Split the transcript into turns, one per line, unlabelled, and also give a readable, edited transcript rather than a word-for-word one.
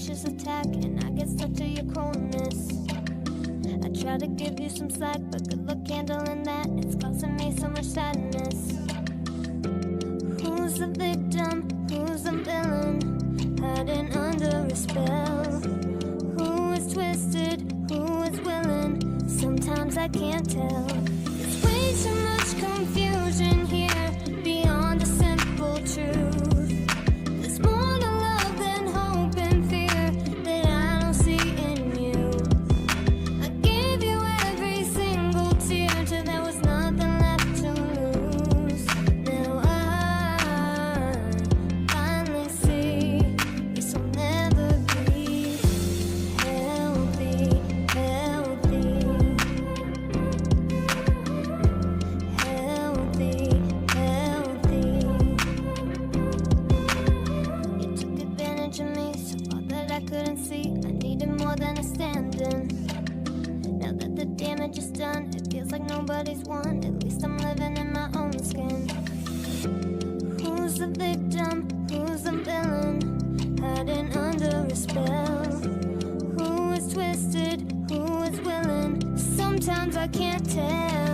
vicious attack, and I get stuck to your coldness. I try to give you some slack, but good luck handling that. It's causing me so much sadness. Who's the victim? Who's the villain? Hiding under a spell. Who is twisted? Who is willing? Sometimes I can't tell. There's way too much confusion here, beyond a simple truth. There's more to love than hope and fear that I don't see in you. I gave you every single tear till there was nothing left to lose. Now I finally see this will never be healthy, healthy, healthy, healthy. You took advantage of me so far that I couldn't see. I needed more than a stand-in. Now that the damage is done, it feels like nobody's won. At least I'm living in my own skin. Who's the victim? Who's the villain? Hiding under a spell. Who is twisted? Who is willing? Sometimes I can't tell.